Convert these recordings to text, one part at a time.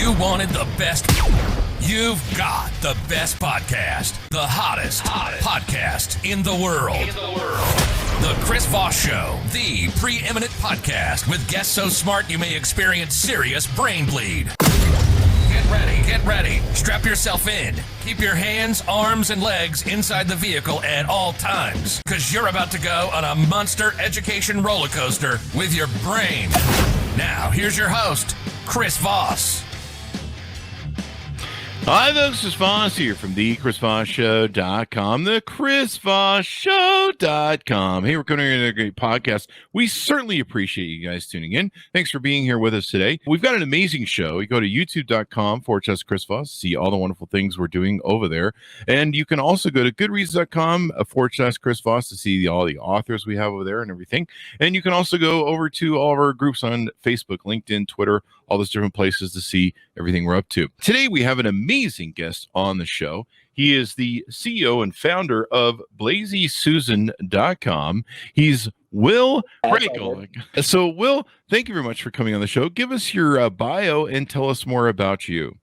You wanted the best. You've got the best podcast. The hottest podcast in the world. The Chris Voss Show, the preeminent podcast with guests so smart you may experience serious brain bleed. Get ready. Strap yourself in. Keep your hands, arms, and legs inside the vehicle at all times, because you're about to go on a monster education roller coaster with your brain. Now, here's your host, Chris Voss. Hi, folks. Chris Voss here from the ChrisVossShow.com, the ChrisVossShow.com. Hey, we're coming here to a great podcast. We certainly appreciate you guys tuning in. Thanks for being here with us today. We've got an amazing show. You go to youtube.com/Chris Voss, see all the wonderful things we're doing over there. And you can also go to goodreads.com/Chris Voss to see all the authors we have over there and everything. And you can also go over to all of our groups on Facebook, LinkedIn, Twitter, all those different places to see everything we're up to. Today, we have an amazing guest on the show. He is the CEO and founder of BlazySusan.com. He's Will Breakell. So, Will, thank you very much for coming on the show. Give us your bio and tell us more about you.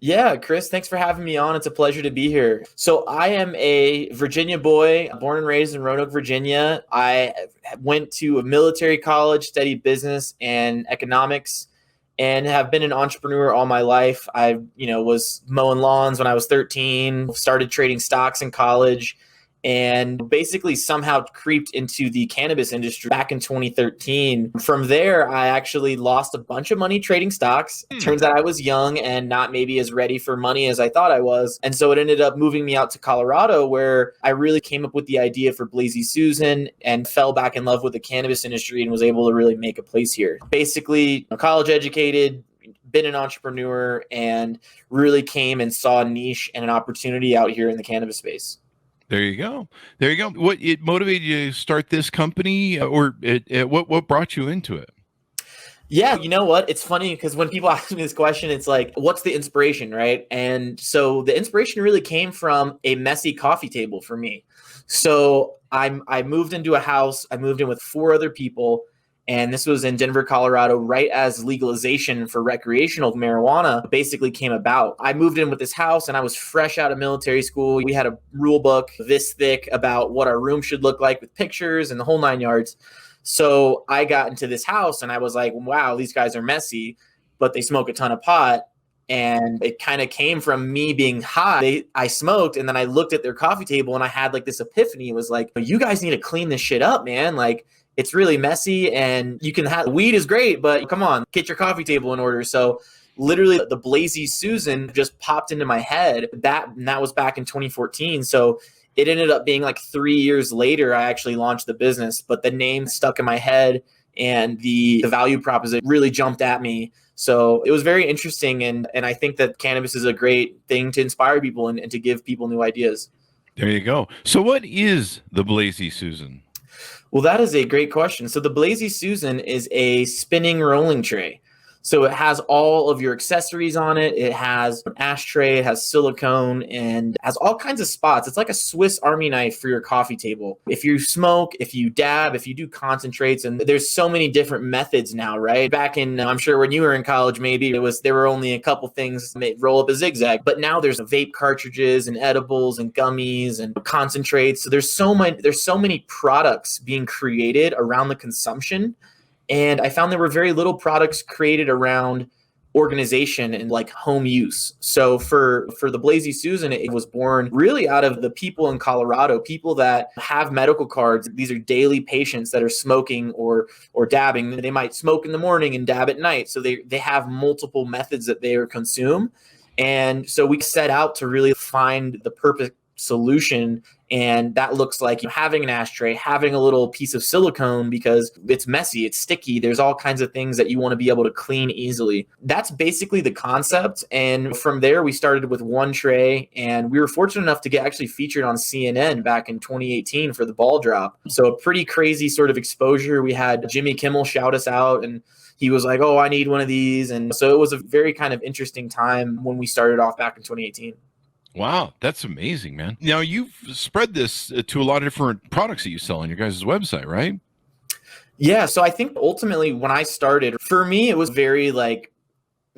Yeah, Chris, thanks for having me on. It's a pleasure to be here. So I am a Virginia boy, born and raised in Roanoke, Virginia. I went to a military college, studied business and economics, and have been an entrepreneur all my life. I, was mowing lawns when I was 13, started trading stocks in college, and basically somehow creeped into the cannabis industry back in 2013. From there, I actually lost a bunch of money trading stocks. Turns out I was young and not maybe as ready for money as I thought I was. And so it ended up moving me out to Colorado, where I really came up with the idea for Blazy Susan and fell back in love with the cannabis industry and was able to really make a place here. Basically, college educated, been an entrepreneur, and really came and saw a niche and an opportunity out here in the cannabis space. There you go. What it motivated you to start this company, or what brought you into it? Yeah, you know what? It's funny because when people ask me this question, it's like, what's the inspiration, right? And so the inspiration really came from a messy coffee table for me. So I moved into a house. I moved in with 4 other people. And this was in Denver, Colorado, right as legalization for recreational marijuana basically came about. I moved in with this house and I was fresh out of military school. We had a rule book this thick about what our room should look like with pictures and the whole 9 yards. So I got into this house and I was like, wow, these guys are messy, but they smoke a ton of pot. And it kind of came from me being high. I smoked, and then I looked at their coffee table and I had like this epiphany. It was like, you guys need to clean this shit up, man. Like, it's really messy, and you can have weed is great, but come on, get your coffee table in order. So literally the Blazy Susan just popped into my head. That was back in 2014. So it ended up being like 3 years later, I actually launched the business, but the name stuck in my head and the value proposition really jumped at me. So it was very interesting. And I think that cannabis is a great thing to inspire people and to give people new ideas. There you go. So what is the Blazy Susan? Well, that is a great question. So the Blazy Susan is a spinning rolling tray. So it has all of your accessories on it. It has an ashtray, it has silicone, and has all kinds of spots. It's like a Swiss Army knife for your coffee table. If you smoke, if you dab, if you do concentrates, and there's so many different methods now, right? Back in, I'm sure when you were in college, maybe there were only a couple things that roll up a zigzag, but now there's vape cartridges and edibles and gummies and concentrates. So there's so many products being created around the consumption. And I found there were very little products created around organization and like home use. So for the Blazy Susan, it was born really out of the people in Colorado, people that have medical cards. These are daily patients that are smoking or dabbing. They might smoke in the morning and dab at night. So they have multiple methods that they consume. And so we set out to really find the perfect solution. And that looks like having an ashtray, having a little piece of silicone because it's messy, it's sticky. There's all kinds of things that you want to be able to clean easily. That's basically the concept. And from there, we started with one tray, and we were fortunate enough to get actually featured on CNN back in 2018 for the ball drop. So a pretty crazy sort of exposure. We had Jimmy Kimmel shout us out, and he was like, oh, I need one of these. And so it was a very kind of interesting time when we started off back in 2018. Wow, that's amazing, man. Now, you've spread this to a lot of different products that you sell on your guys' website, right? Yeah, so I think ultimately when I started, for me, it was very like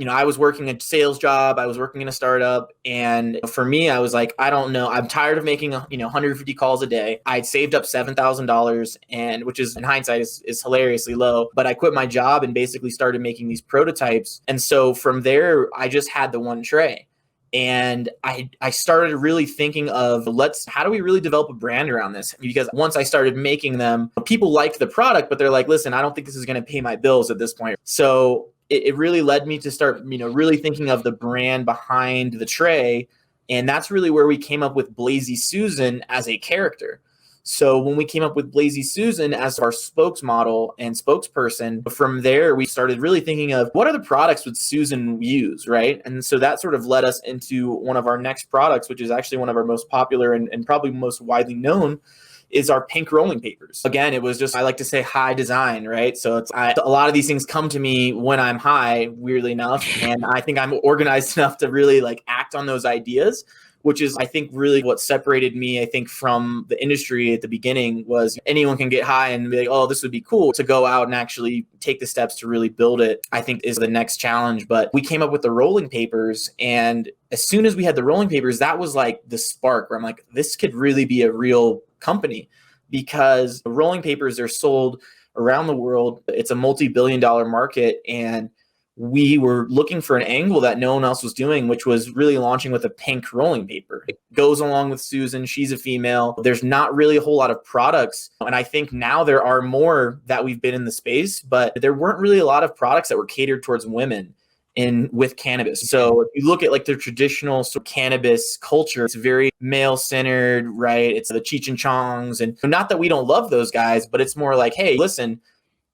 I was working a sales job. I was working in a startup. And for me, I was like, I don't know. I'm tired of making, 150 calls a day. I'd saved up $7,000 and which is in hindsight is hilariously low, but I quit my job and basically started making these prototypes. And so from there, I just had the one tray. And I started really thinking of how do we really develop a brand around this? Because once I started making them, people liked the product, but they're like, listen, I don't think this is going to pay my bills at this point. So it really led me to start, really thinking of the brand behind the tray. And that's really where we came up with Blazy Susan as a character. So when we came up with Blazy Susan as our spokesmodel and spokesperson, from there, we started really thinking of what other products would Susan use, right? And so that sort of led us into one of our next products, which is actually one of our most popular and probably most widely known, is our pink rolling papers. Again, it was just, I like to say high design, right? So a lot of these things come to me when I'm high, weirdly enough. And I think I'm organized enough to really act on those ideas, which is, I think, really what separated me, I think, from the industry at the beginning was anyone can get high and be like, oh, this would be cool. To go out and actually take the steps to really build it, I think is the next challenge. But we came up with the rolling papers. And as soon as we had the rolling papers, that was like the spark where I'm like, this could really be a real company, because the rolling papers are sold around the world. It's a multi-billion-dollar market. And we were looking for an angle that no one else was doing, which was really launching with a pink rolling paper. It goes along with Susan. She's a female. There's not really a whole lot of products. And I think now there are more that we've been in the space, but there weren't really a lot of products that were catered towards women with cannabis. So if you look at the traditional sort of cannabis culture, it's very male-centered, right? It's the Cheech and Chongs. And not that we don't love those guys, but it's more like, hey, listen,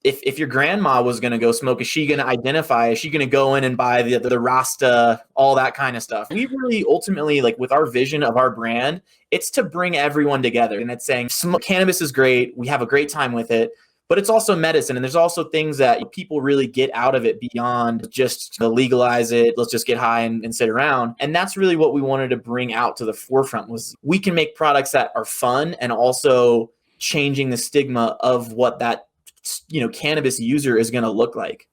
if your grandma was going to go smoke, is she going to identify? Is she going to go in and buy the Rasta, all that kind of stuff? We really ultimately, with our vision of our brand, it's to bring everyone together. And it's saying cannabis is great. We have a great time with it, but it's also medicine. And there's also things that people really get out of it beyond just to legalize it. Let's just get high and sit around. And that's really what we wanted to bring out to the forefront, was we can make products that are fun and also changing the stigma of what that cannabis user is going to look like.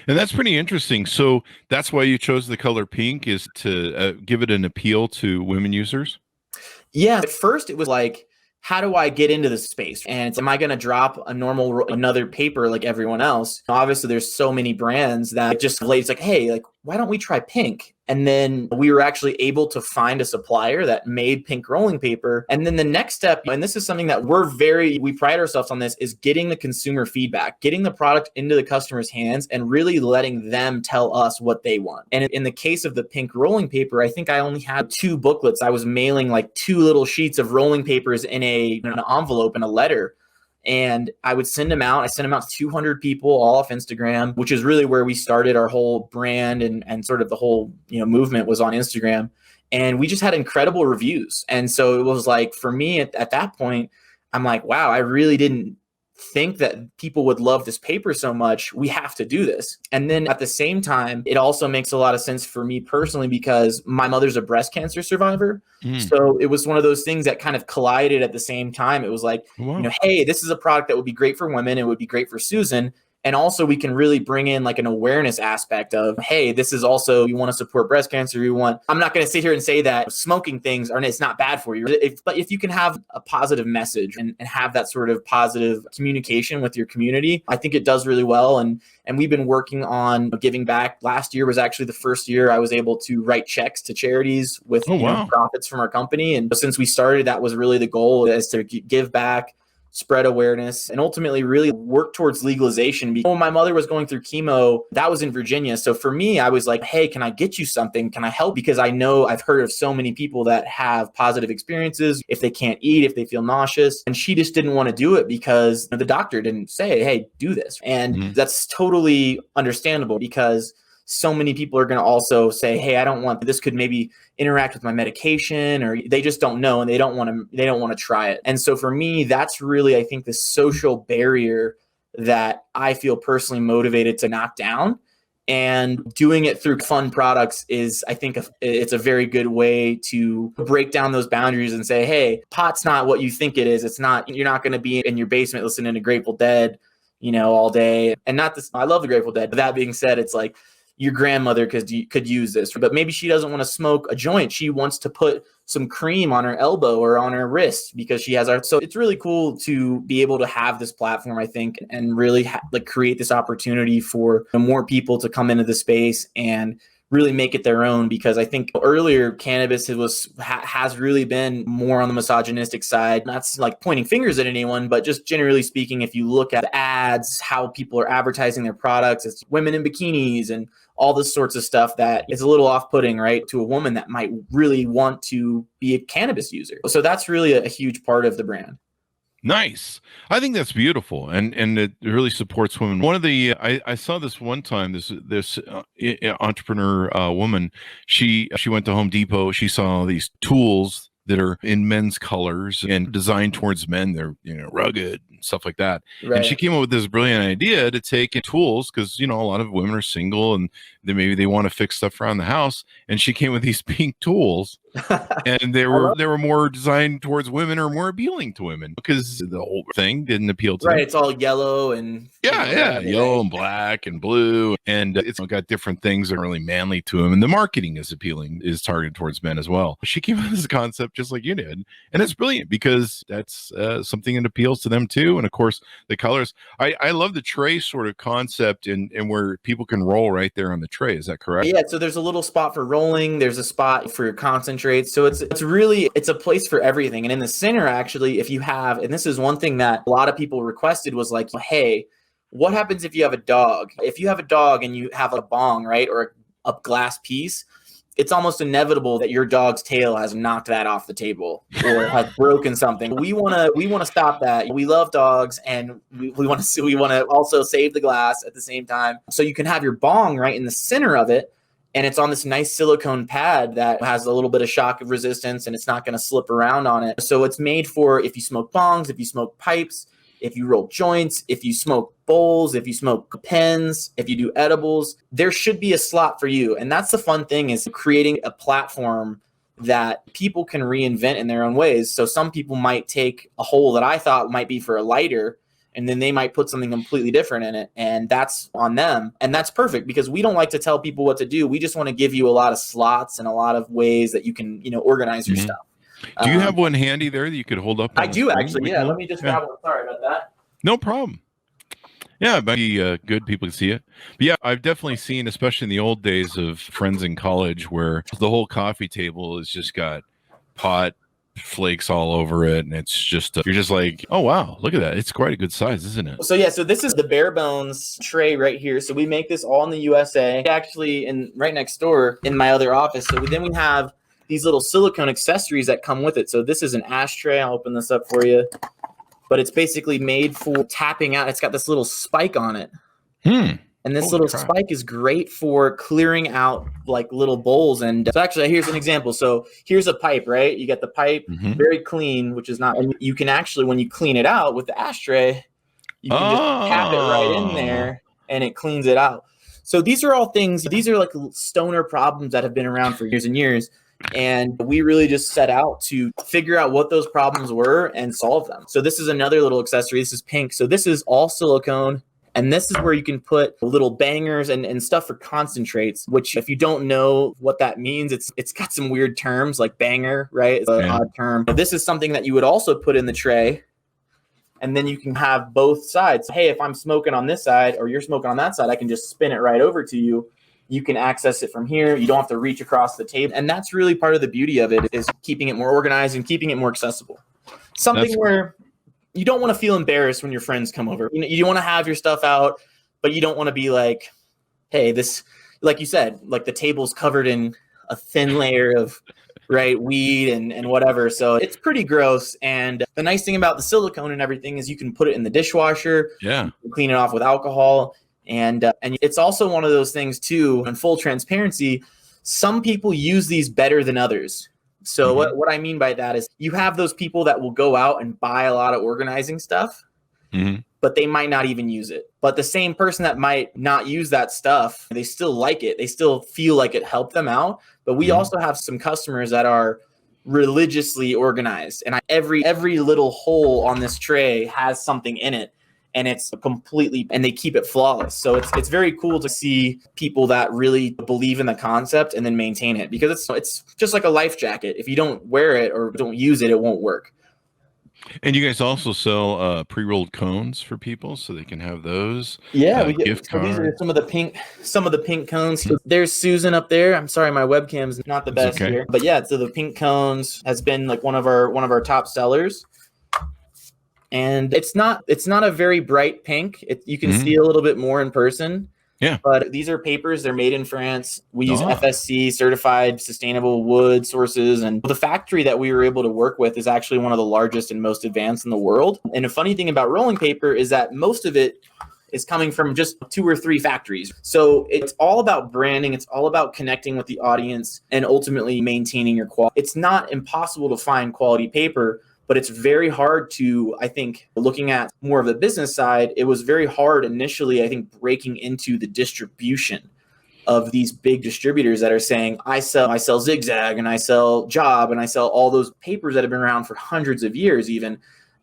And that's pretty interesting. So that's why you chose the color pink, is to give it an appeal to women users? Yeah. At first it was like, how do I get into this space? And am I going to drop another paper like everyone else? Obviously there's so many brands that just it's like, hey, why don't we try pink? And then we were actually able to find a supplier that made pink rolling paper. And then the next step, and this is something that we pride ourselves on this, is getting the consumer feedback, getting the product into the customer's hands and really letting them tell us what they want. And in the case of the pink rolling paper, I think I only had 2 booklets. I was mailing 2 little sheets of rolling papers in an envelope and a letter. And I would send them out. I sent them out to 200 people all off Instagram, which is really where we started our whole brand and sort of the whole movement was on Instagram. And we just had incredible reviews. And so it was for me at that point, I'm like, wow, I really didn't think that people would love this paper so much. We have to do this. And then at the same time, it also makes a lot of sense for me personally, because my mother's a breast cancer survivor. So it was one of those things that kind of collided at the same time. It was like, wow, hey, this is a product that would be great for women. It would be great for Susan. And also we can really bring in an awareness aspect of, hey, this is also, you want to support breast cancer. I'm not going to sit here and say that smoking things it's not bad for you. But if you can have a positive message and have that sort of positive communication with your community, I think it does really well. And we've been working on giving back. Last year was actually the first year I was able to write checks to charities with profits from our company. And since we started, that was really the goal, is to give back, spread awareness, and ultimately really work towards legalization. Because when my mother was going through chemo, that was in Virginia. So for me, I was like, hey, can I get you something? Can I help? Because I know I've heard of so many people that have positive experiences if they can't eat, if they feel nauseous. And she just didn't want to do it because the doctor didn't say, hey, do this. And that's totally understandable, because so many people are going to also say, hey, I don't want this, could maybe interact with my medication, or they just don't know and they don't want to try it. And so for me, that's really, I think, the social barrier that I feel personally motivated to knock down. And doing it through fun products is, I think, it's a very good way to break down those boundaries and say, hey, pot's not what you think it is. It's not, you're not going to be in your basement listening to Grateful Dead, all day. And not this, I love the Grateful Dead. But that being said, it's like, your grandmother could use this, but maybe she doesn't want to smoke a joint. She wants to put some cream on her elbow or on her wrist because she has so it's really cool to be able to have this platform, I think, and really like create this opportunity for more people to come into the space and really make it their own, because I think earlier cannabis has really been more on the misogynistic side. Not like pointing fingers at anyone, but just generally speaking, if you look at ads, how people are advertising their products, it's women in bikinis and all this sorts of stuff that is a little off-putting, right, to a woman that might really want to be a cannabis user. So that's really a huge part of the brand. Nice. I think that's beautiful, and it really supports women. One of the I saw this one time. This entrepreneur woman. She went to Home Depot. She saw these tools that are in men's colors and designed towards men. They're rugged and stuff like that. Right. And she came up with this brilliant idea to take tools, because a lot of women are single and maybe they want to fix stuff around the house. And she came with these pink tools, and they were more designed towards women, or more appealing to women, because the whole thing didn't appeal to them. Right. It's all yellow and yellow and black and blue, and it's got different things that are really manly to them. And the marketing is targeted towards men as well. She came up with this concept just like you did, and it's brilliant because that's something that appeals to them too. And of course, the colors. I love the tray sort of concept, and where people can roll right there on the tray. Is that correct? Yeah. So there's a little spot for rolling. There's a spot for your concentrates. So it's a place for everything. And in the center, actually, if you have, and this is one thing that a lot of people requested, was like, hey, what happens if you have a dog? If you have a dog and you have a bong, right, or a glass piece, it's almost inevitable that your dog's tail has knocked that off the table or has broken something. We want to stop that. We love dogs, and we want to also save the glass at the same time. So you can have your bong right in the center of it, and it's on this nice silicone pad that has a little bit of shock resistance, and it's not going to slip around on it. So it's made for if you smoke bongs, if you smoke pipes, if you roll joints, if you smoke bowls, if you smoke pens, if you do edibles, there should be a slot for you. And that's the fun thing, is creating a platform that people can reinvent in their own ways. So some people might take a hole that I thought might be for a lighter, and then they might put something completely different in it, and that's on them. And that's perfect, because we don't like to tell people what to do. We just want to give you a lot of slots and a lot of ways that you can, organize your stuff. Do you have one handy there that you could hold up? I do, actually. Yeah, let me just grab one. Sorry about that. No problem. Yeah, it might be good. People can see it. But yeah, I've definitely seen, especially in the old days of friends in college, where the whole coffee table has just got pot flakes all over it, and it's just you're just like, oh wow, look at that. It's quite a good size, isn't it? So yeah, so this is the bare bones tray right here. So we make this all in the USA, actually, right next door in my other office. So then we have these little silicone accessories that come with it. So this is an ashtray. I'll open this up for you. But it's basically made for tapping out. It's got this little spike on it. And this little spike is great for clearing out like little bowls. And so actually, here's an example. So here's a pipe, right? You get the pipe very clean, which is not, and you can actually, when you clean it out with the ashtray, you can just tap it right in there and it cleans it out. So these are all things, these are like stoner problems that have been around for years and years. And we really just set out to figure out what those problems were and solve them. So this is another little accessory. This is pink. So this is all silicone. And this is where you can put little bangers and stuff for concentrates, which if you don't know what that means, it's got some weird terms like banger, right? It's an odd term. But this is something that you would also put in the tray. And then you can have both sides. Hey, if I'm smoking on this side or you're smoking on that side, I can just spin it right over to you. You can access it from here. You don't have to reach across the table. And that's really part of the beauty of it, is keeping it more organized and keeping it more accessible. Something where you don't want to feel embarrassed when your friends come over. You want to have your stuff out, but you don't want to be like, hey, this, like you said, like the table's covered in a thin layer of weed and whatever. So it's pretty gross. And the nice thing about the silicone and everything is you can put it in the dishwasher. Yeah. Clean it off with alcohol. And it's also one of those things too, in full transparency, some people use these better than others. So what I mean by that is you have those people that will go out and buy a lot of organizing stuff, but they might not even use it. But the same person that might not use that stuff, they still like it. They still feel like it helped them out. But we also have some customers that are religiously organized. And every little hole on this tray has something in it. and it's completely, and they keep it flawless. So it's very cool to see people that really believe in the concept and then maintain it, because it's just like a life jacket. If you don't wear it or don't use it, it won't work. And you guys also sell pre-rolled cones for people so they can have those. Yeah, we get gift so these are cards. some of the pink cones. So there's Susan up there. I'm sorry, my webcam's not the best okay. here. But yeah, so the pink cones has been like one of our top sellers. And it's not a very bright pink. You can see a little bit more in person. Yeah. But these are papers. They're made in France. We use FSC certified sustainable wood sources. And the factory that we were able to work with is actually one of the largest and most advanced in the world. And a funny thing about rolling paper is that most of it is coming from just 2 or 3 factories. So it's all about branding. It's all about connecting with the audience and ultimately maintaining your quality. It's not impossible to find quality paper, but it's very hard to, I think, looking at more of the business side, it was very hard initially, I think, breaking into the distribution of these big distributors that are saying, I sell Zigzag and I sell Job and I sell all those papers that have been around for hundreds of years even.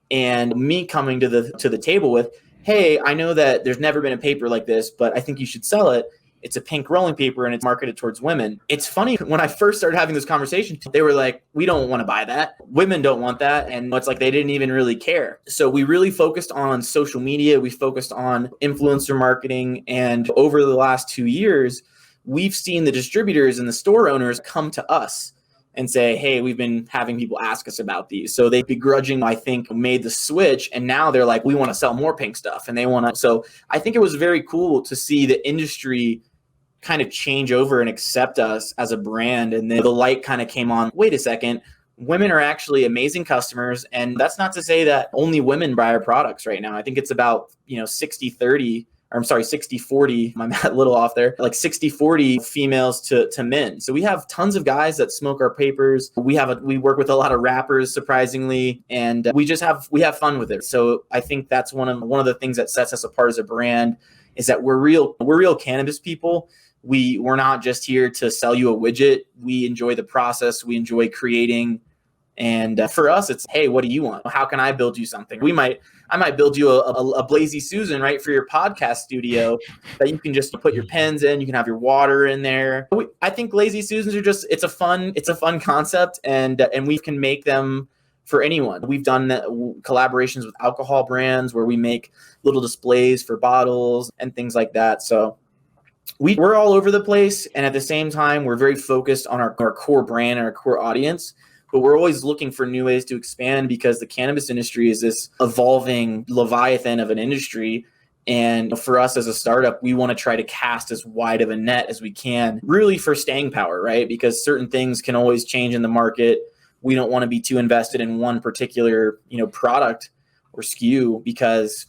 And me coming to the table with, hey, I know that there's never been a paper like this, but I think you should sell it. It's a pink rolling paper and it's marketed towards women. It's funny, when I first started having this conversation, they were like, we don't want to buy that. Women don't want that. And it's like they didn't even really care. So we really focused on social media. We focused on influencer marketing. And over the last 2 years, we've seen the distributors and the store owners come to us and say, hey, we've been having people ask us about these. So they begrudgingly, I think, made the switch. And now they're like, we want to sell more pink stuff. And they want to. So I think it was very cool to see the industry kind of change over and accept us as a brand. And then the light kind of came on. Wait a second. Women are actually amazing customers. And that's not to say that only women buy our products right now. I think it's about, 60-30. Or I'm sorry, 60-40, I'm a little off there, like 60-40 females to men. So we have tons of guys that smoke our papers. We work with a lot of rappers, surprisingly, and we have fun with it. So I think that's one of the things that sets us apart as a brand, is that we're real cannabis people. We're not just here to sell you a widget. We enjoy the process. We enjoy creating. And for us, it's, hey, what do you want? How can I build you something? I might build you a Blazy Susan, right, for your podcast studio that you can just put your pens in. You can have your water in there. I think Lazy Susans are it's a fun concept, and we can make them for anyone. We've done collaborations with alcohol brands where we make little displays for bottles and things like that. So we're all over the place, and at the same time, we're very focused on our core brand and our core audience. But we're always looking for new ways to expand, because the cannabis industry is this evolving leviathan of an industry. And for us as a startup, we want to try to cast as wide of a net as we can, really for staying power, right? Because certain things can always change in the market. We don't want to be too invested in one particular, product or SKU, because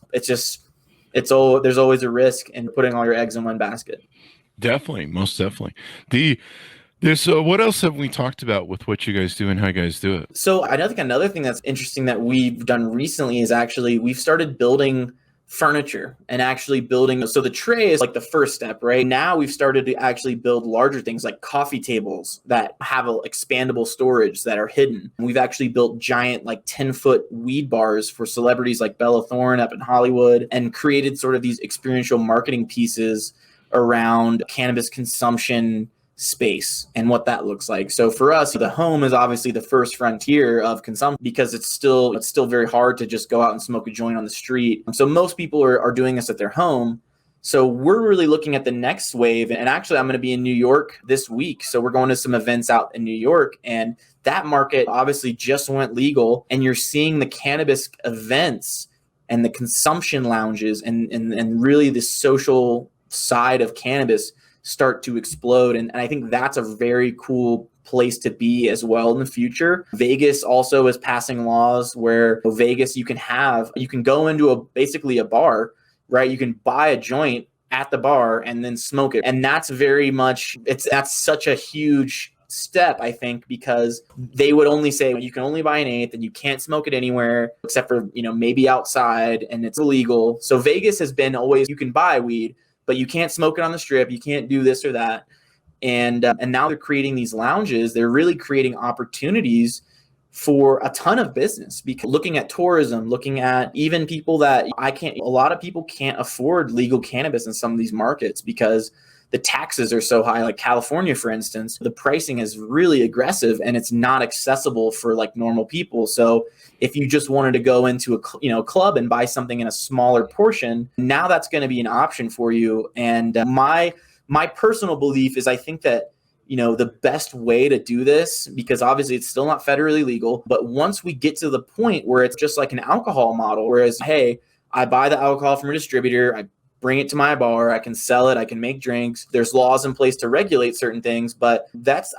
there's always a risk in putting all your eggs in one basket. Definitely, most definitely. What else have we talked about with what you guys do and how you guys do it? So I think another thing that's interesting that we've done recently is actually we've started building furniture and actually building. So the tray is like the first step, right? Now we've started to actually build larger things like coffee tables that have expandable storage that are hidden. We've actually built giant 10-foot weed bars for celebrities like Bella Thorne up in Hollywood, and created sort of these experiential marketing pieces around cannabis consumption space and what that looks like. So for us, the home is obviously the first frontier of consumption, because it's still very hard to just go out and smoke a joint on the street. So most people are doing this at their home. So we're really looking at the next wave. And actually, I'm going to be in New York this week. So we're going to some events out in New York, and that market obviously just went legal, and you're seeing the cannabis events and the consumption lounges and really the social side of cannabis start to explode. And I think that's a very cool place to be as well in the future. Vegas also is passing laws where Vegas, you can go into basically a bar, right? You can buy a joint at the bar and then smoke it. And that's that's such a huge step, I think, because they would only say you can only buy an eighth and you can't smoke it anywhere except for, maybe outside, and it's illegal. So Vegas has been always, you can buy weed, but you can't smoke it on the strip. You can't do this or that. And now they're creating these lounges. They're really creating opportunities for a ton of business, because looking at tourism, looking at even people that a lot of people can't afford legal cannabis in some of these markets because the taxes are so high. Like California, for instance, the pricing is really aggressive and it's not accessible for like normal people. So if you just wanted to go into a club and buy something in a smaller portion, now that's going to be an option for you. And my personal belief is I think that the best way to do this, because obviously it's still not federally legal, but once we get to the point where it's just like an alcohol model, whereas, hey, I buy the alcohol from a distributor, I bring it to my bar, I can sell it, I can make drinks. There's laws in place to regulate certain things, but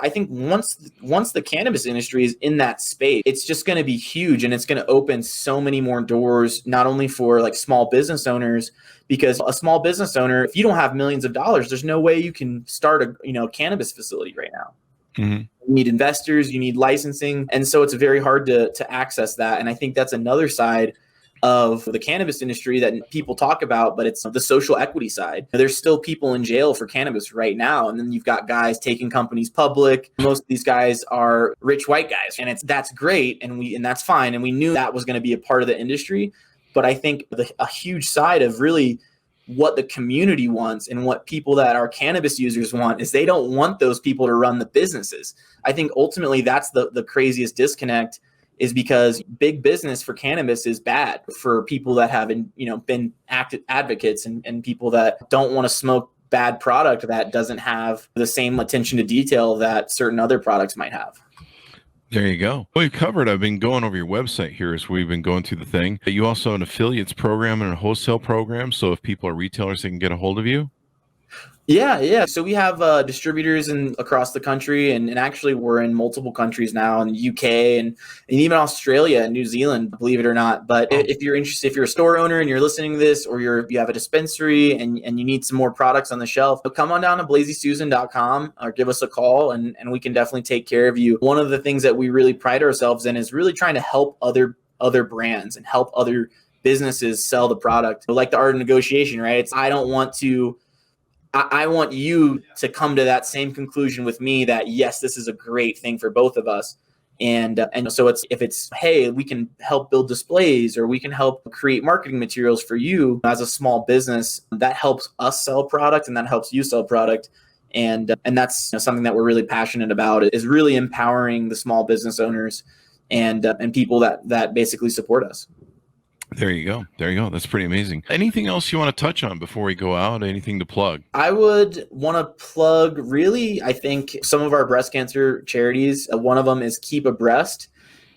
I think once the cannabis industry is in that space, it's just going to be huge, and it's going to open so many more doors, not only for like small business owners, because a small business owner, if you don't have millions of dollars, there's no way you can start a cannabis facility right now. Mm-hmm. You need investors, you need licensing, and so it's very hard to access that. And I think that's another side of the cannabis industry that people talk about, but it's the social equity side. There's still people in jail for cannabis right now. And then you've got guys taking companies public. Most of these guys are rich white guys, and that's great. And that's fine. And we knew that was going to be a part of the industry. But I think a huge side of really what the community wants and what people that are cannabis users want is they don't want those people to run the businesses. I think ultimately that's the craziest disconnect, is because big business for cannabis is bad for people that have been active advocates and people that don't want to smoke bad product that doesn't have the same attention to detail that certain other products might have. There you go. We've covered, I've been going over your website here as we've been going through the thing. You also have an affiliates program and a wholesale program. So if people are retailers, they can get a hold of you. Yeah. So we have distributors across the country, and actually we're in multiple countries now, in the UK and even Australia and New Zealand, believe it or not. But if you're interested, if you're a store owner and you're listening to this, or you have a dispensary and you need some more products on the shelf, come on down to blazysuzan.com or give us a call, and we can definitely take care of you. One of the things that we really pride ourselves in is really trying to help other brands and help other businesses sell the product. Like the art of negotiation, right? I want you to come to that same conclusion with me, that yes, this is a great thing for both of us. And so if it's, hey, we can help build displays, or we can help create marketing materials for you as a small business, that helps us sell product and that helps you sell product. And that's something that we're really passionate about, is really empowering the small business owners and people that basically support us. There you go. That's pretty amazing. Anything else you want to touch on before we go out? Anything to plug? I would want to plug, really, I think some of our breast cancer charities. One of them is Keep Abreast,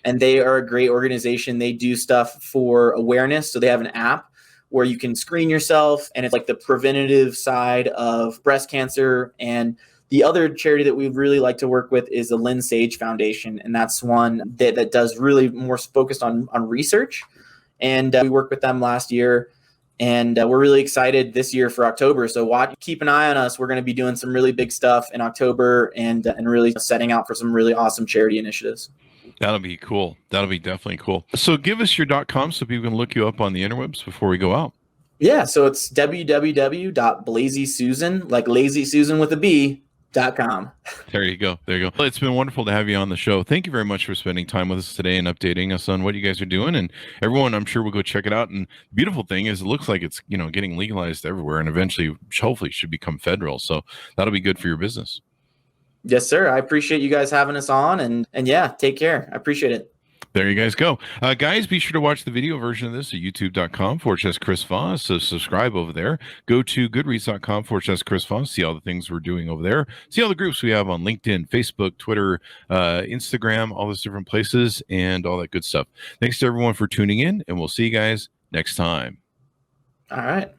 and they are a great organization. They do stuff for awareness. So they have an app where you can screen yourself, and it's like the preventative side of breast cancer. And the other charity that we'd really like to work with is the Lynn Sage Foundation, and that's one that does really more focused on research. And we worked with them last year, and we're really excited this year for October. So keep an eye on us. We're going to be doing some really big stuff in October, and really setting out for some really awesome charity initiatives. That'll be cool. That'll be definitely cool. So give us your .com so people can look you up on the interwebs before we go out. Yeah, so it's www.blazysusan, like Lazy Susan with a B, .com. There you go. Well, it's been wonderful to have you on the show. Thank you very much for spending time with us today and updating us on what you guys are doing. And everyone, I'm sure, will go check it out. And the beautiful thing is, it looks like it's getting legalized everywhere, and eventually, hopefully, should become federal. So that'll be good for your business. Yes, sir. I appreciate you guys having us on, and yeah, take care. I appreciate it. There you guys go. Guys, be sure to watch the video version of this at youtube.com/Chris Voss. So subscribe over there. Go to goodreads.com/Chris Voss. See all the things we're doing over there. See all the groups we have on LinkedIn, Facebook, Twitter, Instagram, all those different places, and all that good stuff. Thanks to everyone for tuning in, and we'll see you guys next time. All right.